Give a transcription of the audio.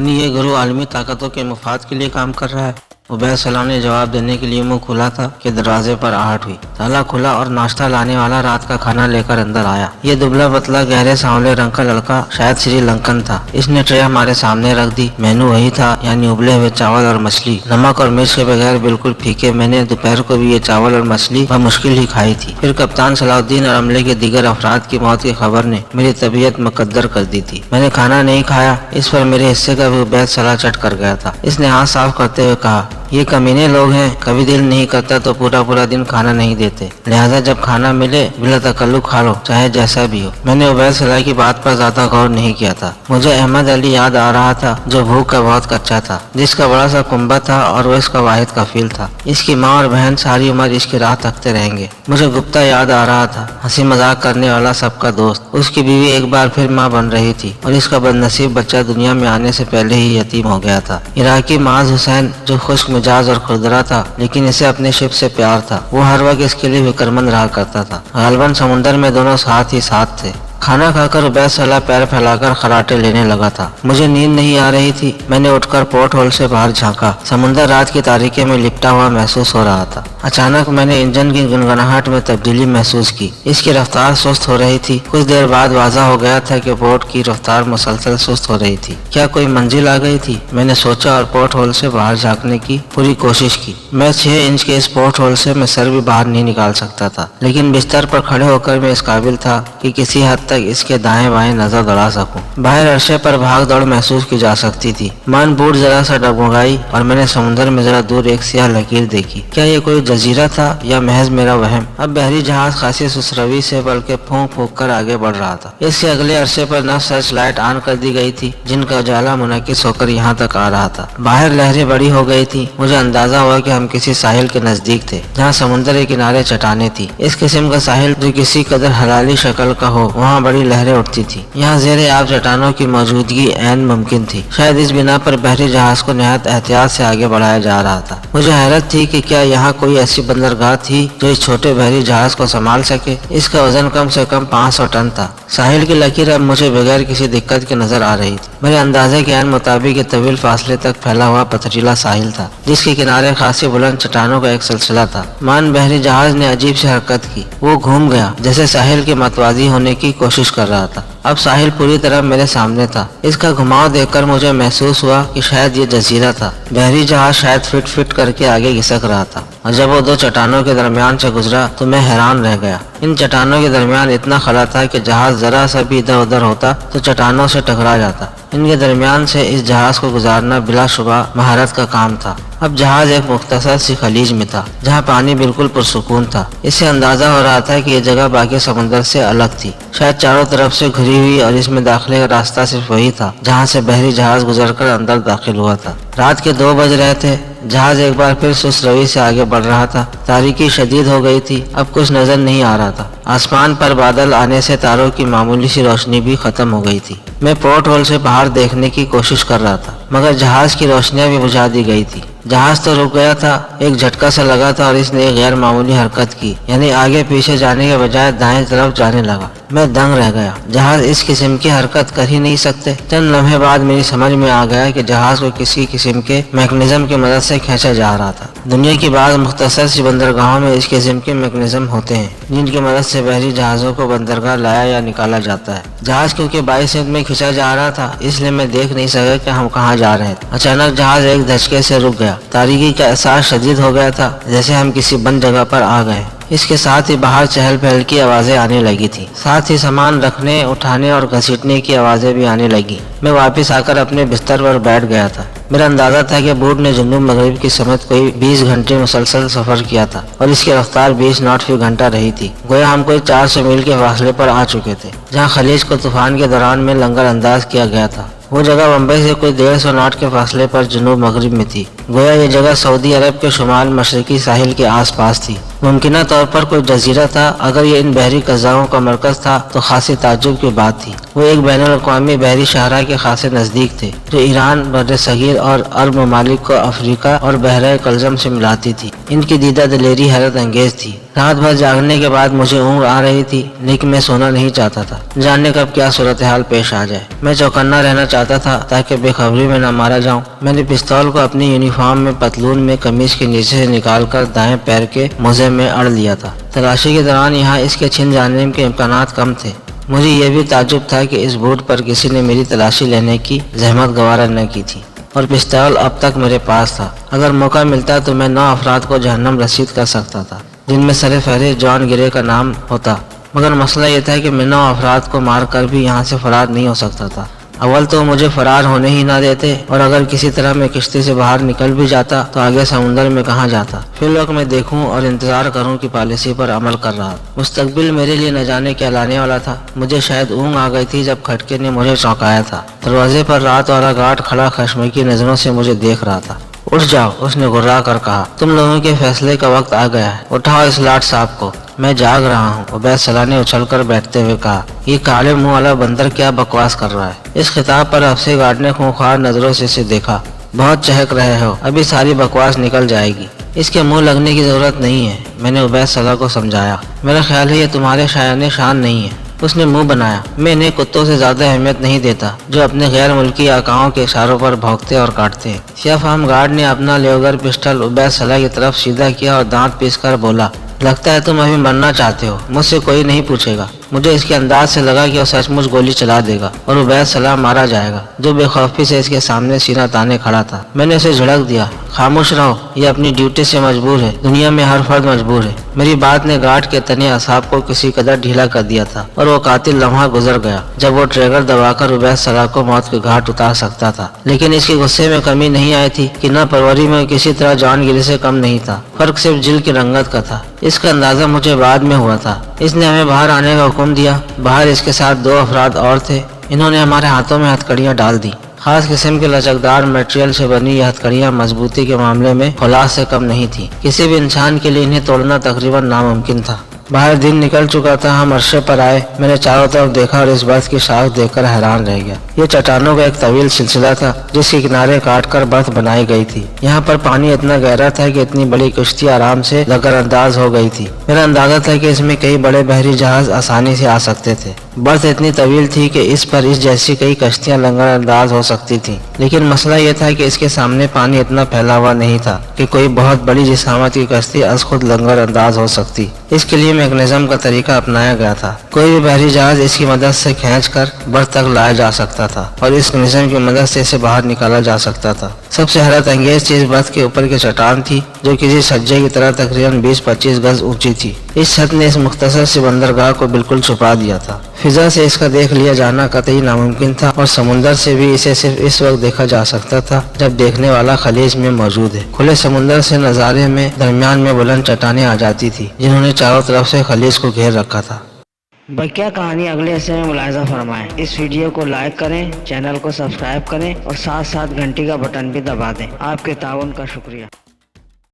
یعنی یہ گروہ عالمی طاقتوں کے مفاد کے لیے کام کر رہا ہے؟ عبید صلاح نے جواب دینے کے لیے منہ کھولا تھا کہ دروازے پر آہٹ ہوئی۔ تالا کھلا اور ناشتہ لانے والا رات کا کھانا لے کر اندر آیا۔ یہ دبلا پتلا گہرے سانولے رنگ کا لڑکا شاید سری لنکن تھا۔ اس نے ٹرے ہمارے سامنے رکھ دی۔ مینو وہی تھا، یعنی ابلے ہوئے چاول اور مچھلی، نمک اور مرچ کے بغیر بالکل پھیکے۔ میں نے دوپہر کو بھی یہ چاول اور مچھلی بمشکل ہی کھائی تھی۔ پھر کپتان صلاح الدین اور عملے کے دیگر افراد کی موت کی خبر نے میری طبیعت مقدر کر دی تھی۔ میں نے کھانا نہیں کھایا، اس پر میرے حصے کا بھی عبید صلاح چٹ کر گیا تھا۔ اس نے ہاتھ صاف کرتے ہوئے کہا، یہ کمینے لوگ ہیں، کبھی دل نہیں کرتا تو پورا دن کھانا نہیں دیتے، لہذا جب کھانا ملے بلا تکلف کھا لو، چاہے جیسا بھی ہو۔ میں نے عبید صلاح کی بات پر زیادہ غور نہیں کیا تھا۔ مجھے احمد علی یاد آ رہا تھا جو بھوک کا بہت کچا تھا، جس کا بڑا سا کنبہ تھا اور وہ اس کا واحد کفیل تھا۔ اس کی ماں اور بہن ساری عمر اس کی راہ تکتے رہیں گے۔ مجھے گپتا یاد آ رہا تھا، ہنسی مذاق کرنے والا سب کا دوست۔ اس کی بیوی ایک بار پھر ماں بن رہی تھی اور اس کا بدنصیب بچہ دنیا میں آنے سے پہلے ہی یتیم ہو گیا تھا۔ عراقی معاذ حسین جو خشک مزاج اور کھردرا تھا لیکن اسے اپنے شپ سے پیار تھا، وہ ہر وقت اس کے لیے فکرمند رہا کرتا تھا۔ غالباً سمندر میں دونوں ساتھ ہی ساتھ تھے۔ کھانا کھا کر عبید صلاح پیر پھیلا کر خراٹے لینے لگا تھا۔ مجھے نیند نہیں آ رہی تھی۔ میں نے اٹھ کر پورٹ ہول سے باہر جھانکا۔ سمندر رات کی تاریکی میں لپٹا ہوا محسوس ہو رہا تھا۔ اچانک میں نے انجن کی گنگناہٹ میں تبدیلی محسوس کی۔ اس کی رفتار سست ہو رہی تھی۔ کچھ دیر بعد واضح ہو گیا تھا کہ بوٹ کی رفتار مسلسل سست ہو رہی تھی۔ کیا کوئی منزل آ گئی تھی؟ میں نے سوچا اور پورٹ ہول سے باہر جھانکنے کی پوری کوشش کی۔ میں 6 انچ کے اس پورٹ ہول سے میں سر بھی باہر نہیں نکال سکتا تھا، لیکن بستر پر کھڑے ہو کر میں اس قابل تھا کہ کسی حد تک اس کے دائیں بائیں نظر دوڑا سکوں۔ باہر عرصے پر بھاگ دوڑ محسوس کی جا سکتی تھی۔ مان بوٹ ذرا سا ڈگمگائی اور میں نے سمندر میں ذرا دور ایک سیاہ لکیر دیکھی۔ کیا یہ کوئی جزیرہ تھا یا محض میرا وہم؟ اب بحری جہاز خاصی سسروی سے بلکہ پھونک پھونک کر آگے بڑھ رہا تھا۔ اس سے اگلے عرصے پر 9 سرچ لائٹ آن کر دی گئی تھی جن کا اجالا منعکس ہو کر یہاں تک آ رہا تھا۔ باہر لہریں بڑی ہو گئی تھی۔ مجھے اندازہ ہوا کہ ہم کسی ساحل کے نزدیک تھے جہاں سمندر کے کنارے چٹانیں تھی۔ اس قسم کا ساحل جو کسی قدر حلالی شکل کا ہو، وہاں بڑی لہریں اٹھتی تھی۔ یہاں زیر آب چٹانوں کی موجودگی عین ممکن تھی۔ شاید اس بنا پر بحری جہاز کو نہایت احتیاط سے آگے بڑھایا جا رہا تھا۔ مجھے حیرت تھی کہ کیا یہاں کوئی ایسی بندرگاہ تھی جو اس چھوٹے بحری جہاز کو سنبھال سکے۔ اس کا وزن کم سے کم 500 ٹن تھا۔ ساحل کی لکیر اب مجھے بغیر کسی دقت کے نظر آ رہی تھی۔ میرے اندازے کے عین مطابق یہ طویل فاصلے تک پھیلا ہوا پتھریلا ساحل تھا جس کے کنارے خاصی بلند چٹانوں کا ایک سلسلہ تھا۔ مان بحری جہاز نے عجیب سی حرکت کی۔ وہ گھوم گیا جیسے ساحل کے متوازی ہونے کی کوشش کر رہا تھا۔ اب ساحل پوری طرح میرے سامنے تھا۔ اس کا گھماؤ دیکھ کر مجھے محسوس ہوا کہ شاید یہ جزیرہ تھا۔ بحری جہاز شاید فٹ کر کے آگے گھسک رہا تھا اور جب وہ 2 چٹانوں کے درمیان سے گزرا تو میں حیران رہ گیا۔ ان چٹانوں کے درمیان اتنا خلا تھا کہ جہاز ذرا سا بھی ادھر ادھر ہوتا تو چٹانوں سے ٹکرا جاتا۔ ان کے درمیان سے اس جہاز کو گزارنا بلا شبہ مہارت کا کام تھا۔ اب جہاز ایک مختصر سی خلیج میں تھا جہاں پانی بالکل پرسکون تھا۔ اس سے اندازہ ہو رہا تھا کہ یہ جگہ باقی سمندر سے الگ تھی، شاید چاروں طرف سے گھری ہوئی، اور اس میں داخلے کا راستہ صرف وہی تھا جہاں سے بحری جہاز گزر کر اندر داخل ہوا تھا۔ رات کے 2 بج رہے تھے۔ جہاز ایک بار پھر سست روی سے آگے بڑھ رہا تھا۔ تاریکی شدید ہو گئی تھی۔ اب کچھ نظر نہیں آ رہا تھا۔ آسمان پر بادل آنے سے تاروں کی معمولی سی روشنی بھی ختم ہو گئی تھی۔ میں پورٹ ہول سے باہر دیکھنے کی کوشش کر رہا تھا مگر جہاز کی روشنیاں بھی بجھا دی گئی تھی۔ جہاز تو رک گیا تھا، ایک جھٹکا سا لگا تھا اور اس نے ایک غیر معمولی حرکت کی، یعنی آگے پیچھے جانے کے بجائے دائیں طرف جانے لگا۔ میں دنگ رہ گیا۔ جہاز اس قسم کی حرکت کر ہی نہیں سکتے۔ چند لمحے بعد میری سمجھ میں آ گیا کہ جہاز کو کسی قسم کے میکنزم کی مدد سے کھینچا جا رہا تھا۔ دنیا کی بعض مختصر سی بندرگاہوں میں اس قسم کے میکنزم ہوتے ہیں جن کی مدد سے بحری جہازوں کو بندرگاہ لایا یا نکالا جاتا ہے۔ جہاز کیونکہ 22 انچ میں کھینچا جا رہا تھا اس لیے میں دیکھ نہیں سکا کہ ہم کہاں جا رہے تھے۔ اچانک جہاز ایک دھچکے سے رک گیا۔ تاریکی کا احساس شدید ہو گیا تھا، جیسے ہم کسی بند جگہ پر آ گئے۔ اس کے ساتھ ہی باہر چہل پہل کی آوازیں آنے لگی تھی، ساتھ ہی سامان رکھنے، اٹھانے اور گھسیٹنے کی آوازیں بھی آنے لگی۔ میں واپس آ کر اپنے بستر پر بیٹھ گیا تھا۔ میرا اندازہ تھا کہ بوٹ نے جنوب مغرب کی سمت کوئی 20 گھنٹے مسلسل سفر کیا تھا اور اس کی رفتار 20 ناٹ فی گھنٹہ رہی تھی۔ گویا ہم کوئی 400 میل کے فاصلے پر آ چکے تھے جہاں خلیج کو طوفان کے دوران میں لنگر انداز کیا گیا تھا۔ وہ جگہ بمبئی سے کوئی 150 ناٹ کے فاصلے پر جنوب مغرب میں تھی۔ گویا یہ جگہ سعودی عرب کے شمال مشرقی ساحل کے آس پاس تھی۔ ممکنہ طور پر کوئی جزیرہ تھا۔ اگر یہ ان بحری قزاقوں کا مرکز تھا تو خاصی تعجب کی بات تھی۔ وہ ایک بین الاقوامی بحری شاہراہ کے خاصے نزدیک تھے جو ایران، بر صغیر اور عرب ممالک کو افریقہ اور بحرۂ کلزم سے ملاتی تھی۔ ان کی دیدہ دلیری حیرت انگیز تھی۔ رات بھر جاگنے کے بعد مجھے اونگ آ رہی تھی، لیکن میں سونا نہیں چاہتا تھا، جاننے کب کیا صورتحال پیش آ جائے۔ میں چوکنا رہنا چاہتا تھا تاکہ بے خبری میں نہ مارا جاؤں۔ میں نے پستول کو اپنی یونیفارم میں پتلون میں قمیص کے نیچے سے نکال کر دائیں پیر کے موزے میں اڑ لیا تھا۔ تلاشی کے دوران یہاں اس کے چھن جانے کے امکانات کم تھے۔ مجھے یہ بھی تعجب تھا کہ اس بوٹ پر کسی نے میری تلاشی لینے کی زحمت گوارا نہ کی تھی، اور پستول اب تک میرے پاس تھا۔ اگر موقع ملتا تو میں 9 افراد کو جہنم رسید کر سکتا تھا، جن میں سر فہرست جان گرے کا نام ہوتا، مگر مسئلہ یہ تھا کہ میں 9 افراد کو مار کر بھی یہاں سے فرار نہیں ہو سکتا تھا۔ اول تو مجھے فرار ہونے ہی نہ دیتے، اور اگر کسی طرح میں کشتی سے باہر نکل بھی جاتا تو آگے سمندر میں کہاں جاتا۔ فی الوقت میں دیکھوں اور انتظار کروں کی پالیسی پر عمل کر رہا۔ مستقبل میرے لیے نہ جانے کیا لانے والا تھا۔ مجھے شاید اونگ آ گئی تھی جب کھٹکے نے مجھے چونکایا تھا۔ دروازے پر رات والا گارڈ کھڑا خشمگی نظروں سے مجھے دیکھ رہا تھا۔ اٹھ جاؤ، اس نے گھرا کر کہا، تم لوگوں کے فیصلے کا وقت آ گیا ہے، اٹھاؤ اس لاٹ صاحب کو۔ میں جاگ رہا ہوں، عبید صلاح نے اچھل کر بیٹھتے ہوئے کہا۔ یہ کالے منہ والا بندر کیا بکواس کر رہا ہے؟ اس خطاب پر افسر گارڈ نے خونخوار نظروں سے اسے دیکھا۔ بہت چہک رہے ہو، ابھی ساری بکواس نکل جائے گی۔ اس کے منہ لگنے کی ضرورت نہیں ہے، میں نے عبید صلاح کو سمجھایا۔ میرا خیال ہے یہ تمہارے شایان شان نہیں ہے۔ اس نے منہ بنایا۔ میں انہیں کتوں سے زیادہ اہمیت نہیں دیتا جو اپنے غیر ملکی آقاؤں کے اشاروں پر بھونکتے اور کاٹتے ہیں۔ سیاہ فام گارڈ نے اپنا لیوگر پسٹل عبید صلاح کی طرف سیدھا کیا اور دانت پیس کر بولا، لگتا ہے تم ابھی مرنا چاہتے ہو، مجھ سے کوئی نہیں پوچھے گا۔ مجھے اس کے انداز سے لگا کہ وہ سچ مچ گولی چلا دے گا اور عبید صلاح مارا جائے گا، جو بے خوفی سے اس کے سامنے سینہ تانے کھڑا تھا۔ میں نے اسے جھڑک دیا، خاموش رہو، یہ اپنی ڈیوٹی سے مجبور ہے، دنیا میں ہر فرد مجبور ہے۔ میری بات نے گارڈ کے تنے اعصاب کو کسی قدر ڈھیلا کر دیا تھا، اور وہ قاتل لمحہ گزر گیا جب وہ ٹریگر دبا کر عبید صلاح کو موت کے گھاٹ اتار سکتا تھا۔ لیکن اس کے غصے میں کمی نہیں آئی تھی کہ نہ پروری میں کسی طرح جان گیری سے کم نہیں تھا، فرق صرف جلد کی رنگت کا تھا۔ اس کا اندازہ مجھے بعد میں ہوا تھا۔ اس نے ہمیں باہر آنے کا حکم دیا۔ باہر اس کے ساتھ 2 افراد اور تھے۔ انہوں نے ہمارے ہاتھوں میں ہتھکڑیاں ڈال دی۔ خاص قسم کے لچکدار میٹریل سے بنی یہ ہتھکڑیاں مضبوطی کے معاملے میں فولاد سے کم نہیں تھی۔ کسی بھی انسان کے لیے انہیں توڑنا تقریباً ناممکن تھا۔ باہر دن نکل چکا تھا، ہم عرصے پر آئے۔ میں نے چاروں طرف دیکھا اور اس برف کی شاخ دیکھ کر حیران رہ گیا۔ یہ چٹانوں کا ایک طویل سلسلہ تھا جس کے کنارے کاٹ کر برف بنائی گئی تھی۔ یہاں پر پانی اتنا گہرا تھا کہ اتنی بڑی کشتی آرام سے لگر انداز ہو گئی تھی۔ میرا اندازہ تھا کہ اس میں کئی بڑے بحری جہاز آسانی سے آ سکتے تھے۔ برف اتنی طویل تھی کہ اس پر اس جیسی کئی کشتیاں لنگر انداز ہو سکتی تھیں، لیکن مسئلہ یہ تھا کہ اس کے سامنے پانی اتنا پھیلا ہوا نہیں تھا کہ کوئی بہت بڑی جسامت کی کشتی از خود لنگر انداز ہو سکتی۔ اس کے لیے میکانزم کا طریقہ اپنایا گیا تھا۔ کوئی بھی بحری جہاز اس کی مدد سے کھینچ کر برف تک لایا جا سکتا تھا اور اس میکانزم کی مدد سے اسے باہر نکالا جا سکتا تھا۔ سب سے حیرت انگیز چیز برف کے اوپر کی چٹان تھی، جو کسی سجے کی طرح تقریباً 20-25 گز اونچی تھی۔ اس چھت نے اس مختصر سی بندرگاہ کو بالکل چھپا دیا تھا۔ فضا سے اس کا دیکھ لیا جانا قطعی ناممکن تھا، اور سمندر سے بھی اسے صرف اس وقت دیکھا جا سکتا تھا جب دیکھنے والا خلیج میں موجود ہے۔ کھلے سمندر سے نظارے میں درمیان میں بلند چٹانیں آ جاتی تھی جنہوں نے چاروں طرف سے خلیج کو گھیر رکھا تھا۔ بقیہ کہانی اگلے حصے میں ملاحظہ فرمائیں۔ اس ویڈیو کو لائک کریں، چینل کو سبسکرائب کریں اور ساتھ ساتھ گھنٹی کا بٹن بھی دبا دیں۔ آپ کے تعاون کا شکریہ۔